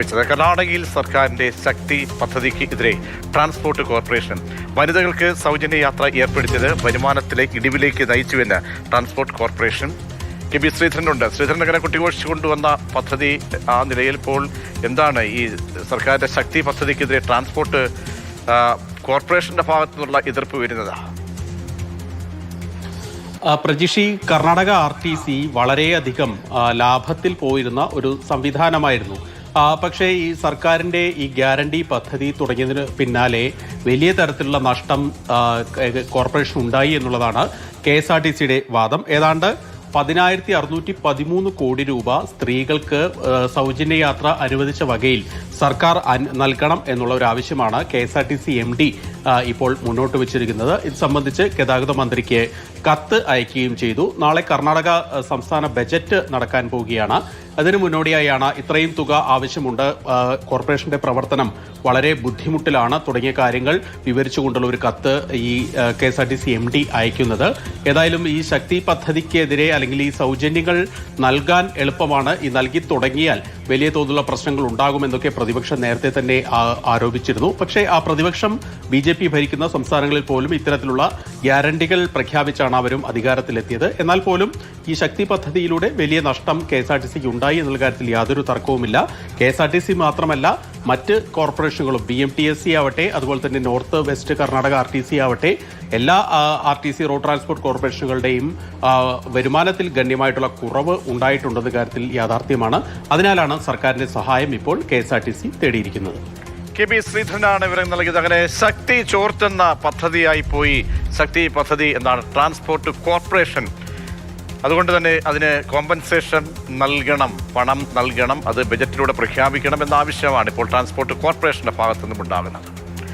കർണാടകയിൽ സർക്കാരിന്റെ ശക്തി പദ്ധതിക്കെതിരെ transport corporation വനിതകൾക്ക് സൗജന്യ യാത്ര ഏർപ്പെടുത്തിയത് വരുമാനത്തിലെ ഇടിവിലേക്ക് നയിച്ചുവെന്ന് ട്രാൻസ്പോർട്ട് കോർപ്പറേഷൻ. കെ ബി ശ്രീധരനുണ്ട്. ശ്രീധരൻ നഗരം കുട്ടിഘോഷിച്ചു കൊണ്ടുവന്ന പദ്ധതി ആ നിലയിൽ ഇപ്പോൾ എന്താണ് ഈ സർക്കാരിന്റെ ശക്തി പദ്ധതിക്കെതിരെ ട്രാൻസ്പോർട്ട് കോർപ്പറേഷന്റെ ഭാഗത്തു നിന്നുള്ള എതിർപ്പ് വരുന്നത്? പ്രജിഷി, കർണാടക RTC വളരെയധികം ലാഭത്തിൽ പോയിരുന്ന ഒരു സംവിധാനമായിരുന്നു. പക്ഷേ ഈ സർക്കാരിന്റെ ഈ ഗ്യാരണ്ടി പദ്ധതി തുടങ്ങിയതിന് പിന്നാലെ വലിയ തരത്തിലുള്ള നഷ്ടം കോർപ്പറേഷൻ ഉണ്ടായി എന്നുള്ളതാണ് KSRTCയുടെ വാദം. ഏതാണ്ട് 10,613 കോടി രൂപ സ്ത്രീകൾക്ക് സൗജന്യ യാത്ര അനുവദിച്ച വകയിൽ സർക്കാർ നൽകണം എന്നുള്ള ഒരു ആവശ്യമാണ് KSRTC MD ഇപ്പോൾ മുന്നോട്ട് വെച്ചിരിക്കുന്നത്. ഇത് സംബന്ധിച്ച് ഗതാഗത മന്ത്രിക്ക് കത്ത് അയക്കുകയും ചെയ്തു. നാളെ കർണാടക സംസ്ഥാന ബജറ്റ് നടക്കാൻ പോവുകയാണ്. അതിനു മുന്നോടിയായാണ് ഇത്രയും തുക ആവശ്യമുണ്ട്, കോർപ്പറേഷന്റെ പ്രവർത്തനം വളരെ ബുദ്ധിമുട്ടിലാണ് തുടങ്ങിയ കാര്യങ്ങൾ വിവരിച്ചുകൊണ്ടുള്ള ഒരു കത്ത് ഈ KSRTC MD അയക്കുന്നത്. ഏതായാലും ഈ ശക്തി പദ്ധതിക്കെതിരെ അല്ലെങ്കിൽ ഈ സൗജന്യങ്ങൾ നൽകാൻ എളുപ്പമാണ്, ഈ നൽകി തുടങ്ങിയാൽ വലിയ തോതിലുള്ള പ്രശ്നങ്ങൾ ഉണ്ടാകുമെന്നൊക്കെ പ്രതിപക്ഷം നേരത്തെ തന്നെ ആരോപിച്ചിരുന്നു. പക്ഷേ ആ പ്രതിപക്ഷം BJP ഭരിക്കുന്ന സംസ്ഥാനങ്ങളിൽ പോലും ഇത്തരത്തിലുള്ള ഗ്യാരണ്ടികൾ പ്രഖ്യാപിച്ചാണ് അവരും അധികാരത്തിലെത്തിയത്. എന്നാൽ പോലും ഈ ശക്തി പദ്ധതിയിലൂടെ വലിയ നഷ്ടം KSRTCക്ക് ഉണ്ടായി എന്നുള്ള കാര്യത്തിൽ യാതൊരു തർക്കവുമില്ല. KSRTC മാത്രമല്ല, മറ്റ് കോർപ്പറേഷനുകളും BMTSC ആവട്ടെ, അതുപോലെ തന്നെ നോർത്ത് വെസ്റ്റ് കർണാടക RTC ആവട്ടെ, എല്ലാ RTC റോഡ് ട്രാൻസ്പോർട്ട് കോർപ്പറേഷനുകളുടെയും വരുമാനത്തിൽ ഗണ്യമായിട്ടുള്ള കുറവ് ഉണ്ടായിട്ടുണ്ടെന്ന കാര്യത്തിൽ യാഥാർത്ഥ്യമാണ്. അതിനാലാണ് സർക്കാരിന്റെ സഹായം ഇപ്പോൾ KSRTC തേടിയിരിക്കുന്നത്. കെ ബി ശ്രീധരനാണ് വിവരം നൽകിയത്. അങ്ങനെ ശക്തി ചോർത്തുന്ന പദ്ധതിയായി പോയി ശക്തി പദ്ധതി എന്നാണ് ട്രാൻസ്പോർട്ട് കോർപ്പറേഷൻ. അതുകൊണ്ട് തന്നെ അതിന് കോമ്പൻസേഷൻ നൽകണം, പണം നൽകണം, അത് ബജറ്റിലൂടെ പ്രഖ്യാപിക്കണം എന്ന ആവശ്യമാണ് ഇപ്പോൾ ട്രാൻസ്പോർട്ട് കോർപ്പറേഷന്റെ ഭാഗത്തു നിന്നും ഉണ്ടാകുന്നത്.